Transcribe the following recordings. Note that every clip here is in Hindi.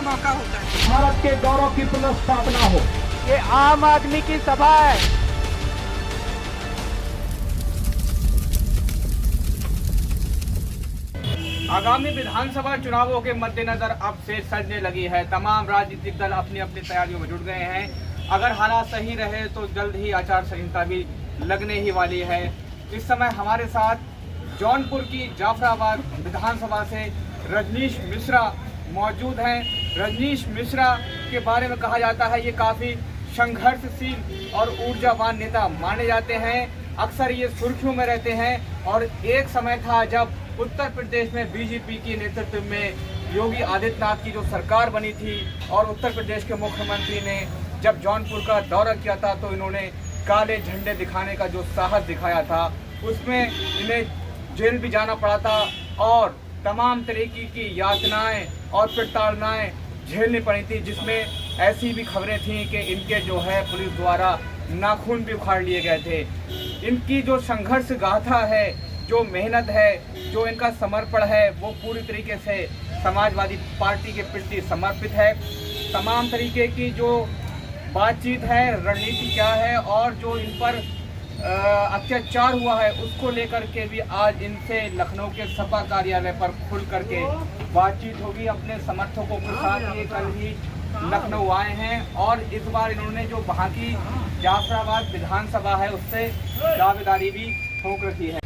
बड़ा मौका होता है। भारत के गौरव की पुनर्स्थापना हो। ये आम आदमी की सभा है। आगामी विधानसभा चुनावों के मद्देनजर अब से सजने लगी है। तमाम राजनीतिक दल अपनी अपनी तैयारियों में जुट गए हैं। अगर हालात सही रहे तो जल्द ही आचार संहिता भी लगने ही वाली है। इस समय हमारे साथ जौनपुर की जाफराबाद विधानसभा से रजनीश मिश्रा मौजूद हैं। रजनीश मिश्रा के बारे में कहा जाता है ये काफ़ी संघर्षशील और ऊर्जावान नेता माने जाते हैं। अक्सर ये सुर्खियों में रहते हैं और एक समय था जब उत्तर प्रदेश में बीजेपी के नेतृत्व में योगी आदित्यनाथ की जो सरकार बनी थी और उत्तर प्रदेश के मुख्यमंत्री ने जब जौनपुर का दौरा किया था तो इन्होंने काले झंडे दिखाने का जो साहस दिखाया था उसमें इन्हें जेल भी जाना पड़ा था और तमाम तरीके की यातनाएं और प्रताड़नाएं झेलनी पड़ी थी, जिसमें ऐसी भी खबरें थीं कि इनके जो है पुलिस द्वारा नाखून भी उखाड़ लिए गए थे। इनकी जो संघर्ष गाथा है, जो मेहनत है, जो इनका समर्पण है वो पूरी तरीके से समाजवादी पार्टी के प्रति समर्पित है। तमाम तरीके की जो बातचीत है, रणनीति क्या है और जो इन पर अत्याचार हुआ है उसको लेकर के भी आज इनसे लखनऊ के सपा कार्यालय पर खुल करके बातचीत होगी। अपने समर्थकों के साथ ये कल ही लखनऊ आए हैं और इस बार इन्होंने जो वहाँ की जाफराबाद विधानसभा है उससे दावेदारी भी ठोक रखी है।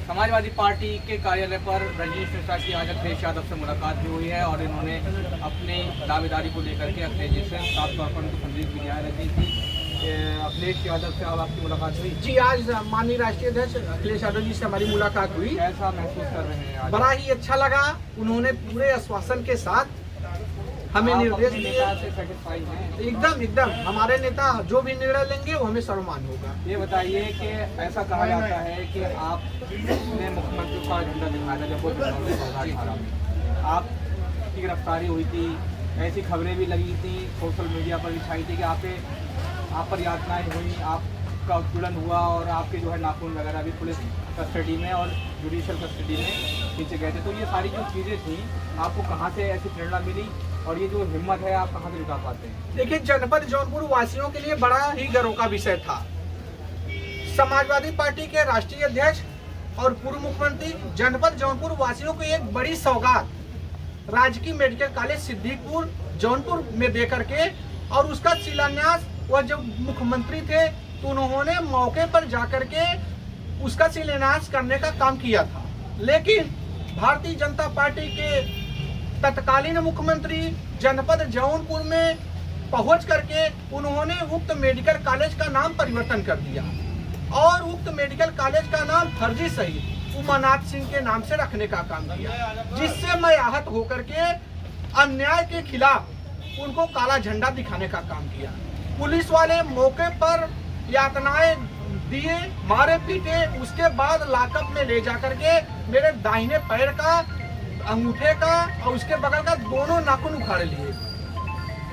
समाजवादी पार्टी के कार्यालय पर रजनीश मिश्रा की आज अखिलेश यादव से मुलाकात भी हुई है और इन्होंने अपनी दावेदारी को लेकर के अखिलेश जी से साफ तौर पर उनको संदेश भी दिया है। अखिलेश यादव से अब आपकी मुलाकात हुई? जी, आज माननीय राष्ट्रीय अध्यक्ष अखिलेश यादव जी से हमारी मुलाकात हुई। कैसा महसूस कर रहे हैं आज? बड़ा ही अच्छा लगा। उन्होंने पूरे आश्वासन के साथ हमें निर्देश दिए। एकदम हमारे नेता जो भी निर्णय लेंगे वो हमें सर्वमान्य होगा। ये बताइए कि ऐसा कहा जाता है कि आपने मुख्यमंत्री का झंडा दिखाया था जब वो 2018 में आपकी गिरफ्तारी हुई थी, ऐसी खबरें भी लगी थी, सोशल मीडिया पर भी छाई थी कि आप पर यातनाएं हुई, आपका उत्पीड़न हुआ और आपके जो है नाखून वगैरह भी पुलिस कस्टडी में और जुडिशियल कस्टडी में खींचे गए थे। तो ये सारी जो चीज़ें थी आपको कहाँ से ऐसी प्रेरणा मिली और ये जो हिम्मत है आप कहाँ से जुटा पाते हैं? देखिए, जनपद जौनपुर वासियों के लिए बड़ा ही गर्व का विषय था। समाजवादी पार्टी के राष्ट्रीय अध्यक्ष और पूर्व मुख्यमंत्री जनपद जौनपुर वासियों को एक बड़ी सौगात राजकीय मेडिकल कॉलेज सिद्दीकपुर जौनपुर में दे करके और उसका शिलान्यास वह जब मुख्यमंत्री थे तो उन्होंने मौके पर जाकर के उसका शिलान्यास करने का काम किया था। लेकिन भारतीय जनता पार्टी के तत्कालीन मुख्यमंत्री जनपद जौनपुर में पहुंच करके उन्होंने उक्त मेडिकल कॉलेज का नाम परिवर्तन कर दिया और उक्त मेडिकल कॉलेज का नाम फर्जी सहित उमानाथ सिंह के नाम से रखने का काम किया, जिससे मैं आहत होकर के अन्याय के खिलाफ उनको काला झंडा दिखाने का काम किया। पुलिस वाले मौके पर यातनाएं दिए, मारे पीटे, उसके बाद लॉकअप में ले जाकर के मेरे दाहिने पैर का, अंगूठे का और उसके बगल का दोनों नाखून उखाड़ लिए।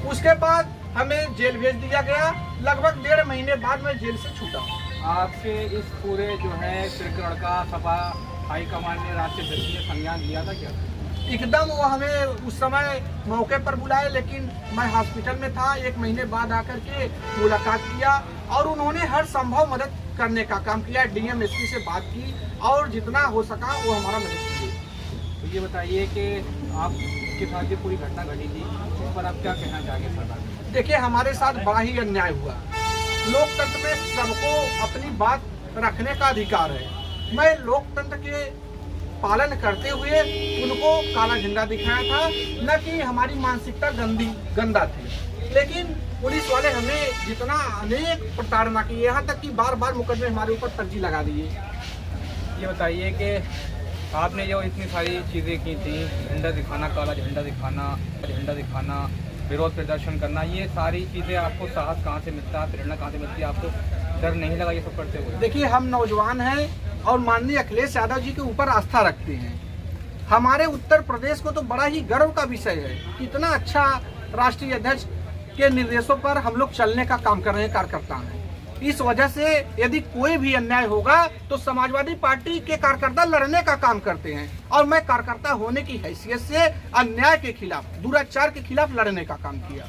उसके बाद हमें जेल भेज दिया गया। लगभग 1.5 महीने बाद मैं जेल से छूटा। आपके इस पूरे जो है प्रकरण का सपा हाईकमान ने राष्ट्रीय अध्यक्ष ने संज्ञान लिया था क्या? एकदम वो हमें उस समय मौके पर बुलाए, लेकिन मैं हॉस्पिटल में था। 1 महीने बाद आकर के मुलाकात किया और उन्होंने हर संभव मदद करने का काम किया। डीएम एसपी से बात की और जितना हो सका वो हमारा मदद किए। तो ये बताइए कि आपके साथ जो पूरी घटना घटी थी उस पर आप क्या कहना चाहेंगे सरकार? देखिए, हमारे साथ बड़ा ही अन्याय हुआ। लोकतंत्र में सबको अपनी बात रखने का अधिकार है। मैं लोकतंत्र के पालन करते हुए उनको काला झंडा दिखाया था, न कि हमारी मानसिकता गंदा थी। लेकिन पुलिस वाले हमें जितना अनेक प्रताड़ना की, यहाँ तक कि बार मुकदमे हमारे ऊपर फर्जी लगा दिए। ये बताइए कि आपने जो इतनी सारी चीज़ें की थी, झंडा दिखाना, काला झंडा दिखाना, विरोध प्रदर्शन करना, ये सारी चीज़ें आपको साहस कहाँ से मिलता है, प्रेरणा कहाँ से मिलती है? आपको डर नहीं लगा ये सब करते हुए? देखिए, हम नौजवान हैं और माननीय अखिलेश यादव जी के ऊपर आस्था रखते हैं। हमारे उत्तर प्रदेश को तो बड़ा ही गर्व का विषय है। इतना अच्छा राष्ट्रीय अध्यक्ष के निर्देशों पर हम लोग चलने का काम कर रहे हैं, कार्यकर्ता हैं। इस वजह से यदि कोई भी अन्याय होगा तो समाजवादी पार्टी के कार्यकर्ता लड़ने का काम करते हैं और मैं कार्यकर्ता होने की हैसियत से अन्याय के खिलाफ, दुराचार के खिलाफ लड़ने का काम किया।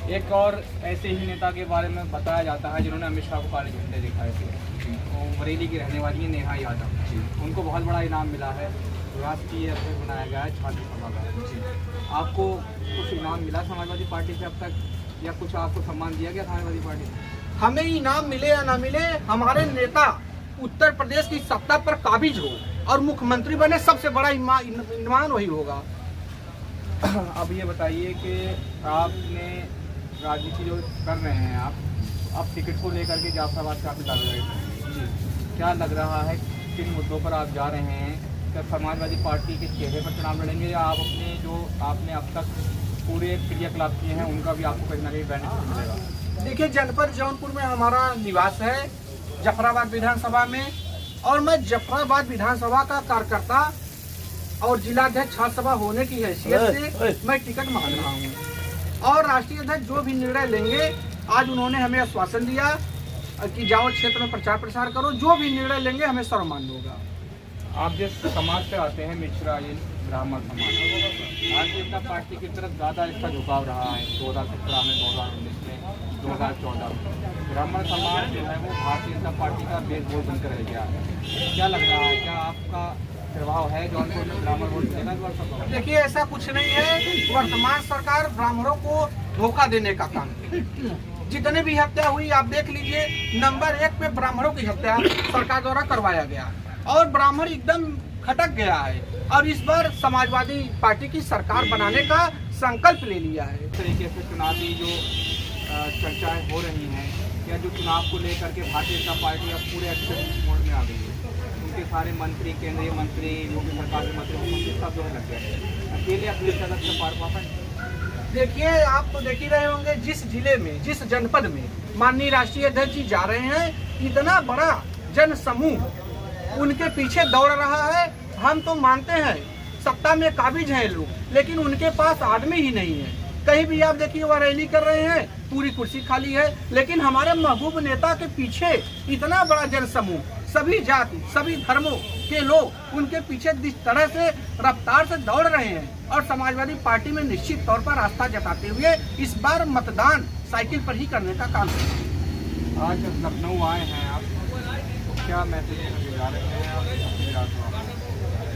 एक और ऐसे ही नेता के बारे में बताया जाता है जिन्होंने अमित शाह को काले झंडे दिखाए थे, वो बरेली की रहने वाली है नेहा यादव। उनको बहुत बड़ा इनाम मिला है, राष्ट्रीय अध्यक्ष बनाया गया है छात्र सभा का। आपको कुछ इनाम मिला समाजवादी पार्टी से अब तक, या कुछ आपको सम्मान दिया गया समाजवादी पार्टी से? हमें इनाम मिले या ना मिले, हमारे नेता उत्तर प्रदेश की सत्ता पर काबिज हो और मुख्यमंत्री बने, सबसे बड़ा इनाम वही होगा। अब ये बताइए कि आपने राजनीति जो कर रहे हैं आप टिकट को लेकर के जाफराबाद से आपने लग रहे हैं, क्या लग रहा है किन मुद्दों पर आप जा रहे हैं? क्या समाजवादी पार्टी के चेहरे पर चुनाव लड़ेंगे या आप अपने जो आपने अब तक पूरे क्रियाकलाप किए हैं उनका भी आपको कहीं ना कहीं बेनिफिट मिलेगा? देखिए, जनपद जौनपुर में हमारा निवास है, जफराबाद विधानसभा में, और मैं जफराबाद विधानसभा का कार्यकर्ता और जिलाध्यक्ष छात्र सभा होने की हैसियत से मैं टिकट मांग रहा हूँ। और राष्ट्रीय अध्यक्ष जो भी निर्णय लेंगे, आज उन्होंने हमें आश्वासन दिया कि जाओ क्षेत्र में प्रचार प्रसार करो, जो भी निर्णय लेंगे हमें सर्वमान्य होगा। आप जिस समाज से आते हैं, मिश्रा ब्राह्मण समाज, भारतीय जनता पार्टी की तरफ ज़्यादा इसका झुकाव रहा है 2017 में, 2019 में, 2014 में। ब्राह्मण समाज जो है वो भारतीय जनता पार्टी का बेस वोट बनकर रह गया है। क्या लग रहा है, क्या आपका प्रभाव है जौनपुर में ब्राह्मण वोट मिलेगा? देखिए, ऐसा कुछ नहीं है। वर्तमान सरकार ब्राह्मणों को धोखा देने का काम है। जितने भी हत्या हुई आप देख लीजिए, नंबर 1 पे ब्राह्मणों की हत्या सरकार द्वारा करवाया गया और ब्राह्मण एकदम खटक गया है। और इस बार समाजवादी पार्टी की सरकार बनाने का संकल्प ले लिया है। इस तरीके से चुनावी जो चर्चाएं हो रही हैं, या जो चुनाव को लेकर के भारतीय जनता पार्टी अब पूरे एक्शन मोड में आ गई है, उनके सारे मंत्री, केंद्रीय मंत्री, योगी सरकार के मंत्री सब जो लग गए, अकेले अखिलेश यादव से पार पापड़। देखिए, आप तो देख ही रहे होंगे, जिस जिले में, जिस जनपद में माननीय राष्ट्रीय अध्यक्ष जी जा रहे हैं, इतना बड़ा जन समूह उनके पीछे दौड़ रहा है। हम तो मानते हैं सत्ता में काबिज हैं लोग, लेकिन उनके पास आदमी ही नहीं है। कहीं भी आप देखिए वह रैली कर रहे हैं, पूरी कुर्सी खाली है, लेकिन हमारे महबूब नेता के पीछे इतना बड़ा जन समूह, सभी जाति, सभी धर्मों के लोग उनके पीछे जिस तरह से रफ्तार से दौड़ रहे हैं और समाजवादी पार्टी में निश्चित तौर पर आस्था जताते हुए इस बार मतदान साइकिल पर ही करने का काम करेंगे। आज लखनऊ आए हैं आप, तो क्या मैसेज जा रहे हैं आप?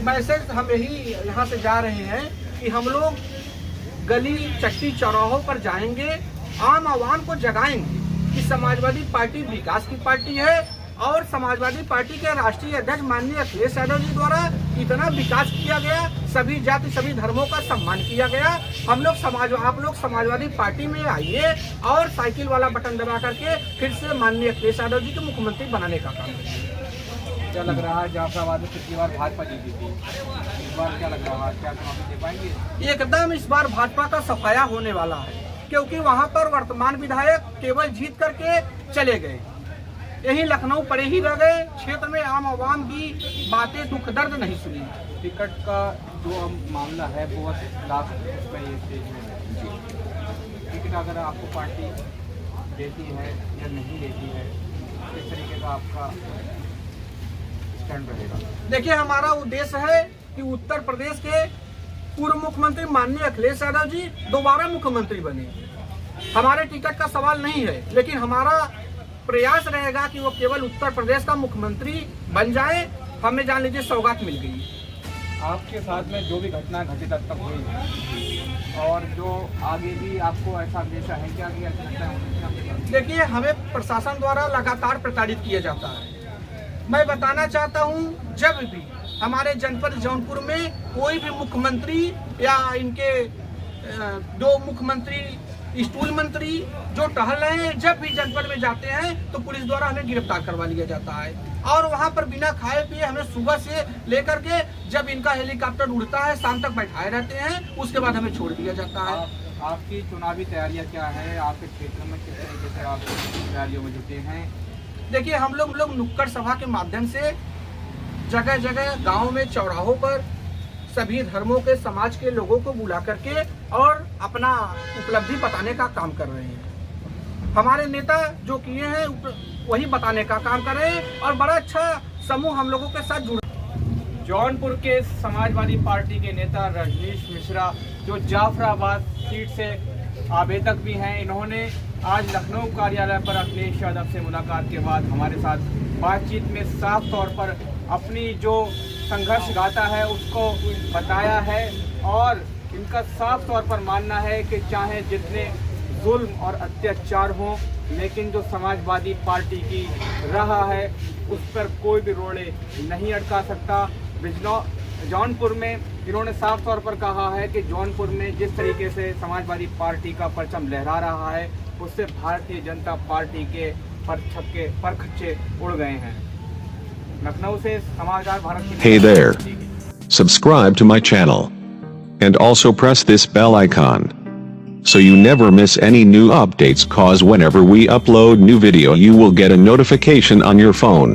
मैसेज हम यही यहाँ से जा रहे हैं कि हम लोग गली चट्टी चौराहों पर जाएंगे, आम आवाम को जगाएंगे कि समाजवादी पार्टी विकास की पार्टी है और समाजवादी पार्टी के राष्ट्रीय अध्यक्ष माननीय अखिलेश यादव जी द्वारा इतना विकास किया गया, सभी जाति सभी धर्मों का सम्मान किया गया। आप लोग समाजवादी पार्टी में आइए और साइकिल वाला बटन दबा करके फिर से माननीय अखिलेश यादव जी को मुख्यमंत्री बनाने का काम करें। क्या लग रहा है, जाफराबाद में पिछली बार भाजपा जीती थी, इस बार क्या लग रहा है, क्या चुनाव दे पाएंगे? एकदम इस बार भाजपा का सफाया होने वाला है, क्योंकि वहां पर वर्तमान विधायक केवल जीत करके चले गए, यही लखनऊ पड़े ही रह गए, क्षेत्र में आम आवाम की बातें दुख दर्द नहीं सुनी। टिकट का जो मामला है बहुत लास्ट में ये स्टेज में है। टिकट अगर आपको पार्टी देती है या नहीं देती है, किस तरीके का आपका स्टैंड रहेगा? देखिए, हमारा उद्देश्य है कि उत्तर प्रदेश के पूर्व मुख्यमंत्री माननीय अखिलेश यादव जी दोबारा मुख्यमंत्री बने। हमारे टिकट का सवाल नहीं है, लेकिन हमारा प्रयास रहेगा कि वो केवल उत्तर प्रदेश का मुख्यमंत्री बन जाए। हमें जान लीजिए सौगात मिल गई। आपके साथ में जो भी घटना घटित अब तक हुई और जो आगे भी आपको ऐसा अंदेशा है क्या कि ऐसी घटना? देखिए, हमें प्रशासन द्वारा लगातार प्रताड़ित किया जाता है। मैं बताना चाहता हूं, जब भी हमारे जनपद जौनपुर में कोई भी मुख्यमंत्री या इनके दो मुख्यमंत्री, स्टूल मंत्री जो टहल रहे हैं, जब भी जनपद में जाते हैं तो पुलिस द्वारा हमें गिरफ्तार करवा लिया जाता है और वहां पर बिना खाए पिए हमें सुबह से लेकर के जब इनका हेलीकॉप्टर उड़ता है शाम तक बैठाए रहते हैं, उसके बाद हमें छोड़ दिया जाता है। आपकी चुनावी तैयारियां क्या है? आपके क्षेत्र में किस तरीके से आप तैयारियों में जुटे हैं? देखिए, हम लोग नुक्कड़ सभा के माध्यम से जगह जगह गाँव में, चौराहों पर सभी धर्मों के, समाज के लोगों को बुला करके और अपना उपलब्धि बताने का काम कर रहे हैं। हमारे नेता जो किए हैं वही बताने का काम कर रहे हैं और बड़ा अच्छा समूह हम लोगों के साथ जुड़। जौनपुर के समाजवादी पार्टी के नेता रजनीश मिश्रा जो जाफराबाद सीट से आवेदक भी हैं, इन्होंने आज लखनऊ कार्यालय पर अखिलेश यादव से मुलाकात के बाद हमारे साथ बातचीत में साफ तौर पर अपनी जो संघर्ष गाथा है उसको बताया है और इनका साफ तौर पर मानना है कि चाहे जितने जुल्म और अत्याचार हों, लेकिन जो समाजवादी पार्टी की राह है उस पर कोई भी रोड़े नहीं अटका सकता। जौनपुर में इन्होंने साफ तौर पर कहा है कि जौनपुर में जिस तरीके से समाजवादी पार्टी का परचम लहरा रहा है उससे भारतीय जनता पार्टी के परखच्चे उड़ गए हैं। लखनऊ से समाचार भारत की। Hey there. Subscribe to my channel. And also press this bell icon. So you never miss any new updates, cause whenever we upload new video you will get a notification on your phone.